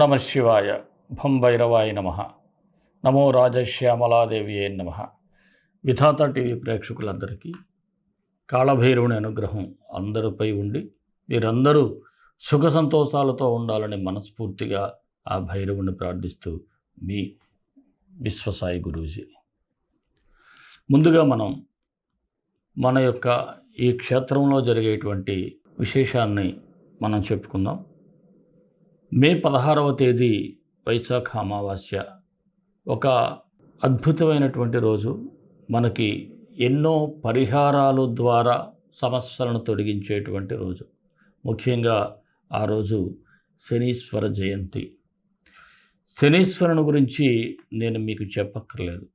నమ శివాయ. భం భైరవాయ నమ. నమో రాజశ్యామలాదేవియే నమ. విధాత టీవీ ప్రేక్షకులందరికీ కాళభైరవుని అనుగ్రహం అందరిపై ఉండి మీరందరూ సుఖ సంతోషాలతో ఉండాలని మనస్ఫూర్తిగా ఆ భైరవుని ప్రార్థిస్తూ మీ విశ్వసాయి గురూజీ. ముందుగా మన యొక్క ఈ క్షేత్రంలో జరిగేటువంటి విశేషాన్ని మనం చెప్పుకుందాం. మే 16వ తేదీ వైశాఖ అమావాస్య ఒక అద్భుతమైనటువంటి రోజు. మనకి ఎన్నో పరిహారాలు ద్వారా సమస్యలను తొలగించేటువంటి రోజు. ముఖ్యంగా ఆ రోజు శనీశ్వర జయంతి. శనీశ్వరుని గురించి నేను మీకు చెప్పక్కర్లేదు.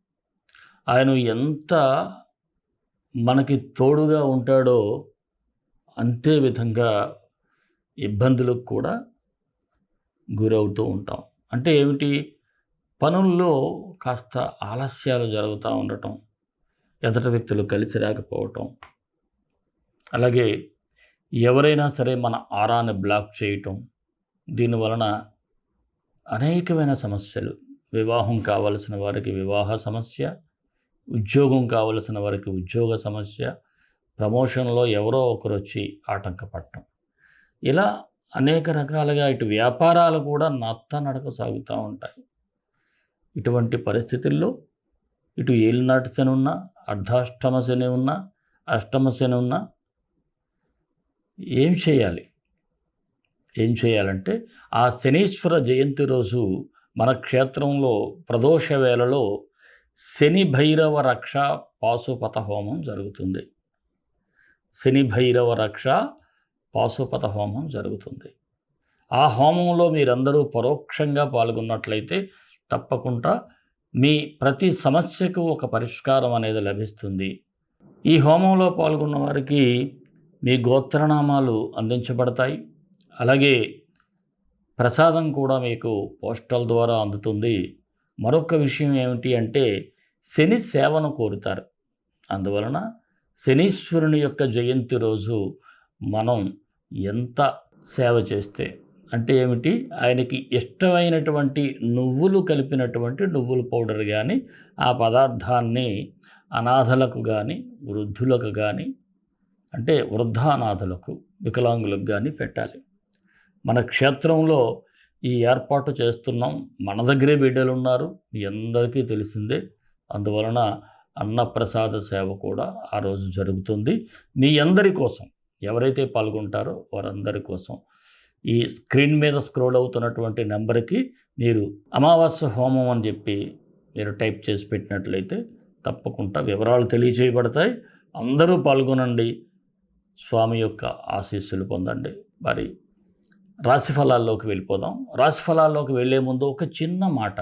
ఆయన ఎంత మనకి తోడుగా ఉంటాడో అంతే విధంగా ఇబ్బందులకు కూడా గురవుతూ ఉంటాం. అంటే ఏమిటి? పనుల్లో కాస్త ఆలస్యాలు జరుగుతూ ఉండటం, ఎదుటి వ్యక్తులు కలిసి రాకపోవటం, అలాగే ఎవరైనా సరే మన ఆరాన్ని బ్లాక్ చేయటం, దీనివలన అనేకమైన సమస్యలు. వివాహం కావలసిన వారికి వివాహ సమస్య, ఉద్యోగం కావలసిన వారికి ఉద్యోగ సమస్య, ప్రమోషన్లో ఎవరో ఒకరు వచ్చి ఆటంకపడటం, ఇలా అనేక రకాలుగా ఇటు వ్యాపారాలు కూడా నడక సాగుతూ ఉంటాయి. ఇటువంటి పరిస్థితుల్లో ఇటు ఏలినాటి శని ఉన్నా, అర్ధాష్టమ శని ఉన్నా, అష్టమ శని ఉన్నా ఏం చేయాలంటే ఆ శనీశ్వర జయంతి రోజు మన క్షేత్రంలో ప్రదోష వేళలో శని భైరవ రక్ష పాశుపత హోమం జరుగుతుంది. శని భైరవ రక్ష పాశుపత హోమం జరుగుతుంది. ఆ హోమంలో మీరందరూ పరోక్షంగా పాల్గొన్నట్లయితే తప్పకుండా మీ ప్రతి సమస్యకు ఒక పరిష్కారం అనేది లభిస్తుంది. ఈ హోమంలో పాల్గొన్న వారికి మీ గోత్రనామాలు అందించబడతాయి. అలాగే ప్రసాదం కూడా మీకు పోస్టల్ ద్వారా అందుతుంది. మరొక విషయం ఏమిటి అంటే శని సేవను కోరుతారు. అందువలన శనీశ్వరుని యొక్క జయంతి రోజు మనం ఎంత సేవ చేస్తే, అంటే ఏమిటి, ఆయనకి ఇష్టమైనటువంటి నువ్వులు కలిపినటువంటి నువ్వుల పౌడర్ కానీ ఆ పదార్థాన్ని అనాథలకు కానీ వృద్ధులకు కానీ, అంటే వృద్ధానాథులకు వికలాంగులకు కానీ పెట్టాలి. మన క్షేత్రంలో ఈ ఏర్పాటు చేస్తున్నాం. మన దగ్గరే బిడ్డలు ఉన్నారు, మీ అందరికీ తెలిసిందే. అందువలన అన్నప్రసాద సేవ కూడా ఆ రోజు జరుగుతుంది. మీ అందరి కోసం, ఎవరైతే పాల్గొంటారో వారందరి కోసం ఈ స్క్రీన్ మీద స్క్రోల్ అవుతున్నటువంటి నెంబర్కి మీరు అమావాస్య హోమం అని చెప్పి మీరు టైప్ చేసి పెట్టినట్లయితే తప్పకుండా వివరాలు తెలియజేయబడతాయి. అందరూ పాల్గొనండి, స్వామి యొక్క ఆశీస్సులు పొందండి. మరి రాశిఫలాల్లోకి వెళ్ళిపోదాం. రాశిఫలాల్లోకి వెళ్ళే ముందు ఒక చిన్న మాట.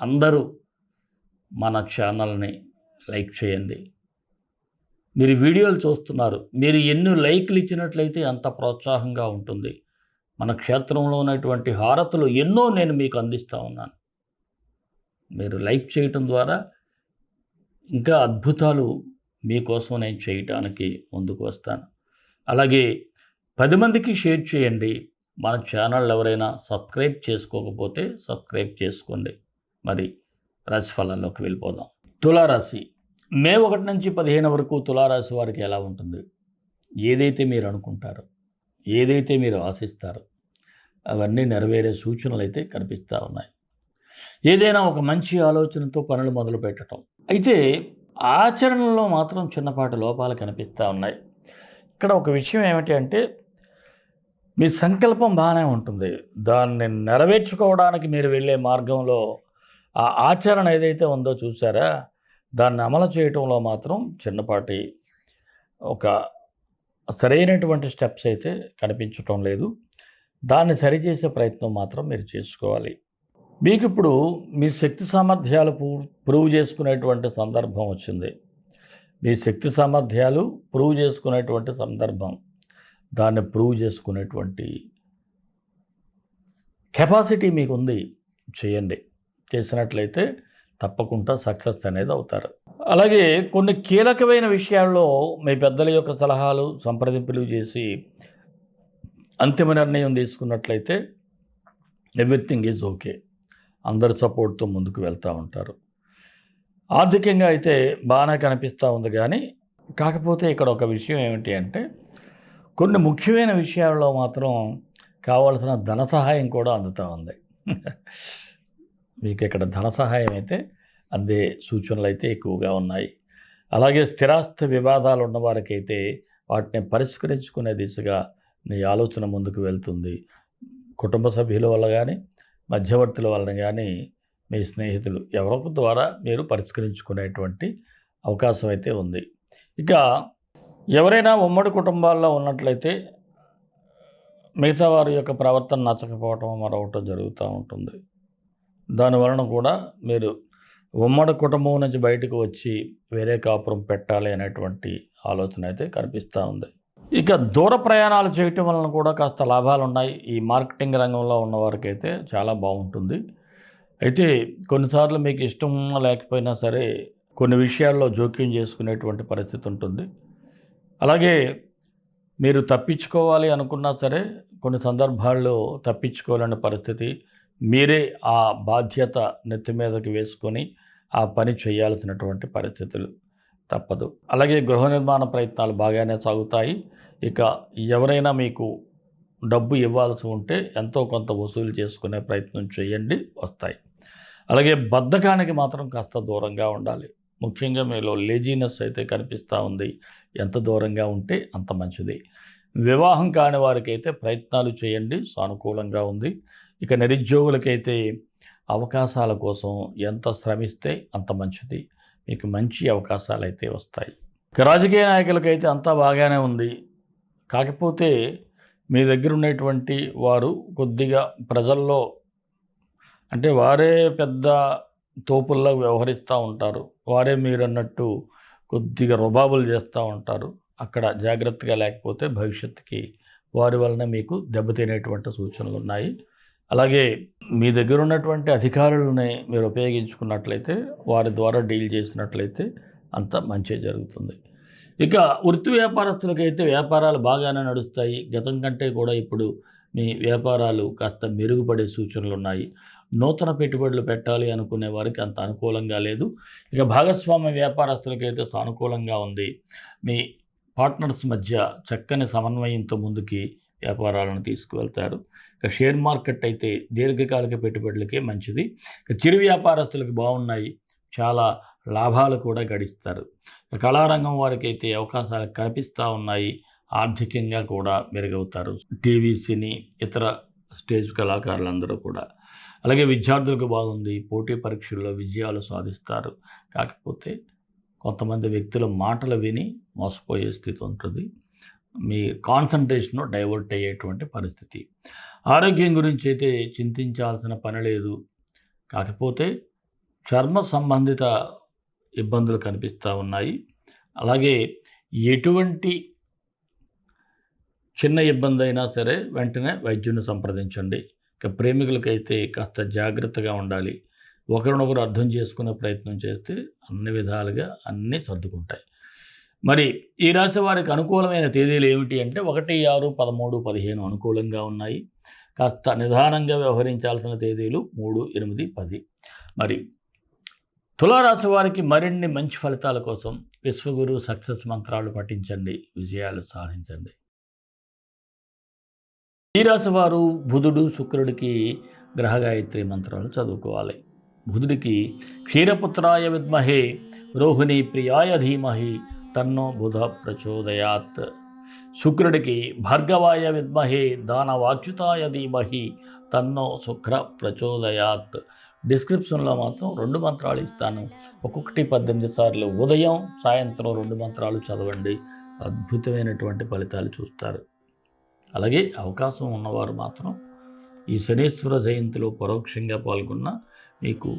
అందరూ మన ఛానల్ని లైక్ చేయండి. మీరు వీడియోలు చూస్తున్నారు, మీరు ఎన్ని లైక్లు ఇచ్చినట్లయితే అంత ప్రోత్సాహంగా ఉంటుంది. మన క్షేత్రంలో ఉన్నటువంటి హారతులు ఎన్నో నేను మీకు అందిస్తూ ఉన్నాను. మీరు లైక్ చేయటం ద్వారా ఇంకా అద్భుతాలు మీకోసం నేను చేయటానికి ముందుకు వస్తాను. అలాగే 10 మందికి షేర్ చేయండి. మన ఛానల్ ఎవరైనా సబ్స్క్రైబ్ చేసుకోకపోతే సబ్స్క్రైబ్ చేసుకోండి. మరి రాశిఫలాల్లోకి వెళ్ళిపోదాం. తులారాశి. మే 1 నుంచి 15 వరకు తులారాశి వారికి ఎలా ఉంటుంది? ఏదైతే మీరు అనుకుంటారో, ఏదైతే మీరు ఆశిస్తారో అవన్నీ నెరవేరే సూచనలు అయితే కనిపిస్తూ ఉన్నాయి. ఏదైనా ఒక మంచి ఆలోచనతో పనులు మొదలు పెట్టడం, అయితే ఆచరణలో మాత్రం చిన్నపాటి లోపాలు కనిపిస్తూ ఉన్నాయి. ఇక్కడ ఒక విషయం ఏమిటి అంటే, మీ సంకల్పం బాగానే ఉంటుంది, దాన్ని నెరవేర్చుకోవడానికి మీరు వెళ్ళే మార్గంలో ఆ ఆచరణ ఏదైతే ఉందో చూసారా, దాన్ని అమలు చేయటంలో మాత్రం చిన్నపాటి ఒక సరైనటువంటి స్టెప్స్ అయితే కనిపించటం లేదు. దాన్ని సరిచేసే ప్రయత్నం మాత్రం మీరు చేసుకోవాలి. మీకు ఇప్పుడు మీ శక్తి సామర్థ్యాలు ప్రూవ్ చేసుకునేటువంటి సందర్భం వచ్చింది. మీ శక్తి సామర్థ్యాలు ప్రూవ్ చేసుకునేటువంటి సందర్భం, దాన్ని ప్రూవ్ చేసుకునేటువంటి కెపాసిటీ మీకు ఉంది. చేయండి. చేసినట్లయితే తప్పకుండా సక్సెస్ అనేది అవుతారు. అలాగే కొన్ని కీలకమైన విషయాల్లో మీ పెద్దల యొక్క సలహాలు సంప్రదింపులు చేసి అంతిమ నిర్ణయం తీసుకున్నట్లయితే ఎవ్రీథింగ్ ఈజ్ ఓకే. అందరి సపోర్ట్తో ముందుకు వెళ్తూ ఉంటారు. ఆర్థికంగా అయితే బాగానే కనిపిస్తూ ఉంది కానీ, కాకపోతే ఇక్కడ ఒక విషయం ఏమిటి అంటే, కొన్ని ముఖ్యమైన విషయాల్లో మాత్రం కావాల్సిన ధన సహాయం కూడా అందుతూ ఉంది. మీకు ఇక్కడ ధన సహాయం అయితే అందే సూచనలు అయితే ఎక్కువగా ఉన్నాయి. అలాగే స్థిరాస్తి వివాదాలు ఉన్నవారికైతే వాటిని పరిష్కరించుకునే దిశగా మీ ఆలోచన ముందుకు వెళ్తుంది. కుటుంబ సభ్యుల వల్ల కానీ, మధ్యవర్తుల వలన కానీ, మీ స్నేహితులు ఎవరొక ద్వారా మీరు పరిష్కరించుకునేటువంటి అవకాశం అయితే ఉంది. ఇక ఎవరైనా ఉమ్మడి కుటుంబాల్లో ఉన్నట్లయితే మిగతా వారి యొక్క ప్రవర్తన నచ్చకపోవటం మరొకటి జరుగుతూ ఉంటుంది. దానివలన కూడా మీరు ఉమ్మడి కుటుంబం నుంచి బయటకు వచ్చి వేరే కాపురం పెట్టాలి అనేటువంటి ఆలోచన అయితే కనిపిస్తూ ఉంది. ఇక దూర ప్రయాణాలు చేయటం వలన కూడా కాస్త లాభాలు ఉన్నాయి. ఈ మార్కెటింగ్ రంగంలో ఉన్నవారికి అయితే చాలా బాగుంటుంది. అయితే కొన్నిసార్లు మీకు ఇష్టం లేకపోయినా సరే కొన్ని విషయాల్లో జోక్యం చేసుకునేటువంటి పరిస్థితి ఉంటుంది. అలాగే మీరు తప్పించుకోవాలి అనుకున్నా సరే కొన్ని సందర్భాల్లో తప్పించుకోలేని పరిస్థితి, మీరే ఆ బాధ్యత నెత్తి మీదకి వేసుకొని ఆ పని చేయాల్సినటువంటి పరిస్థితులు తప్పదు. అలాగే గృహ నిర్మాణ ప్రయత్నాలు బాగానే సాగుతాయి. ఇక ఎవరైనా మీకు డబ్బు ఇవ్వాల్సి ఉంటే ఎంతో కొంత వసూలు చేసుకునే ప్రయత్నం చేయండి, వస్తాయి. అలాగే బద్ధకానికి మాత్రం కాస్త దూరంగా ఉండాలి. ముఖ్యంగా మీలో లేజీనెస్ అయితే కనిపిస్తూ ఉంది. ఎంత దూరంగా ఉంటే అంత మంచిది. వివాహం కాని వారికైతే ప్రయత్నాలు చేయండి, సానుకూలంగా ఉంది. ఇక నిరుద్యోగులకైతే అవకాశాల కోసం ఎంత శ్రమిస్తే అంత మంచిది. మీకు మంచి అవకాశాలు అయితే వస్తాయి. ఇక రాజకీయ నాయకులకైతే అంతా బాగానే ఉంది. కాకపోతే మీ దగ్గర ఉన్నటువంటి వారు కొద్దిగా ప్రజల్లో అంటే వారే పెద్ద తోపుల్లా వ్యవహరిస్తూ ఉంటారు. వారే మీరన్నట్టు కొద్దిగా రుబాబులు చేస్తూ ఉంటారు. అక్కడ జాగ్రత్తగా లేకపోతే భవిష్యత్తుకి వారి వలన మీకు దెబ్బతినేటువంటి సూచనలు ఉన్నాయి. అలాగే మీ దగ్గర ఉన్నటువంటి అధికారులని మీరు ఉపయోగించుకున్నట్లయితే, వారి ద్వారా డీల్ చేసినట్లయితే అంత మంచి జరుగుతుంది. ఇక వృత్తి వ్యాపారస్తులకైతే వ్యాపారాలు బాగానే నడుస్తాయి. గతం కంటే కూడా ఇప్పుడు మీ వ్యాపారాలు కాస్త మెరుగుపడే సూచనలు ఉన్నాయి. నూతన పెట్టుబడులు పెట్టాలి అనుకునే వారికి అంత అనుకూలంగా లేదు. ఇక భాగస్వామ్య వ్యాపారస్తులకైతే సానుకూలంగా ఉంది. మీ పార్ట్నర్స్ మధ్య చక్కని సమన్వయంతో ముందుకి వ్యాపారాలను తీసుకువెళ్తారు. ఇక షేర్ మార్కెట్ అయితే దీర్ఘకాలిక పెట్టుబడులకే మంచిది. ఇక చిరు వ్యాపారస్తులకు బాగున్నాయి, చాలా లాభాలు కూడా గడిస్తారు. కళారంగం వారికి అయితే అవకాశాలు కనిపిస్తూ ఉన్నాయి. ఆర్థికంగా కూడా మెరుగవుతారు. టీవీ, సినీ, ఇతర స్టేజ్ కళాకారులందరూ కూడా. అలాగే విద్యార్థులకు బాగుంది. పోటీ పరీక్షల్లో విజయాలు సాధిస్తారు. కాకపోతే కొంతమంది వ్యక్తుల మాటలు విని మోసపోయే స్థితి ఉంటుంది. మీ కాన్సన్ట్రేషన్ డైవర్ట్ అయ్యేటువంటి పరిస్థితి. ఆరోగ్యం గురించి అయితే చింతించాల్సిన పని లేదు. కాకపోతే చర్మ సంబంధిత ఇబ్బందులు కనిపిస్తూ ఉన్నాయి. అలాగే ఎటువంటి చిన్న ఇబ్బంది అయినా సరే వెంటనే వైద్యుని సంప్రదించండి. ఇక ప్రేమికులకైతే కాస్త జాగ్రత్తగా ఉండాలి. ఒకరినొకరు అర్థం చేసుకునే ప్రయత్నం చేస్తే అన్ని విధాలుగా అన్నీ సర్దుకుంటాయి. మరి ఈ రాశి వారికి అనుకూలమైన తేదీలు ఏమిటి అంటే 1, 6, 13, 15 అనుకూలంగా ఉన్నాయి. కాస్త నిదానంగా వ్యవహరించాల్సిన తేదీలు 3, 8, 10. మరి తులారాశి వారికి మరిన్ని మంచి ఫలితాల కోసం విశ్వగురు సక్సెస్ మంత్రాలు పఠించండి, విజయాలు సాధించండి. ఈ రాశి వారు బుధుడు, శుక్రుడికి గ్రహగాయత్రి మంత్రాలు చదువుకోవాలి. బుధుడికి క్షీరపుత్రాయ విద్మహే రోహిణి ప్రియాయ ధీమహి తన్నో బుధ ప్రచోదయాత్. శుక్రుడికి భార్గవాయ విద్మహే దానవాచ్యుతాయ ధీమహి తన్నో శుక్ర ప్రచోదయాత్. డిస్క్రిప్షన్లో మాత్రం 2 మంత్రాలు ఇస్తాను. ఒక్కొక్కటి 18 సార్లు ఉదయం, సాయంత్రం 2 మంత్రాలు చదవండి. అద్భుతమైనటువంటి ఫలితాలు చూస్తారు. అలాగే అవకాశం ఉన్నవారు మాత్రం ఈ శనీశ్వర జయంతిలో పరోక్షంగా పాల్గొన్న మీకు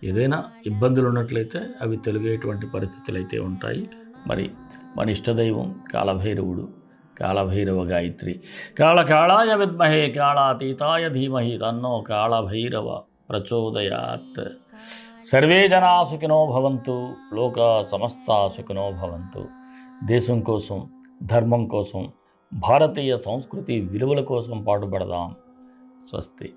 ఏదైనా ఇబ్బందులు ఉన్నట్లయితే అవి తొలగేటువంటి పరిస్థితులు అయితే ఉంటాయి. మరి మన ఇష్టదైవం కాళభైరవుడు, కాళభైరవ గాయత్రి. కాళకాళాయ విద్మహే కాళాతీతాయ ధీమహి తన్నో కాళభైరవ ప్రచోదయాత్. సర్వే జనా సుఖినో భవంతు, లోక సమస్త సుఖినో భవంతు. దేశం కోసం, ధర్మం కోసం, భారతీయ సంస్కృతి విలువల కోసం పాటుపడదాం. స్వస్తి.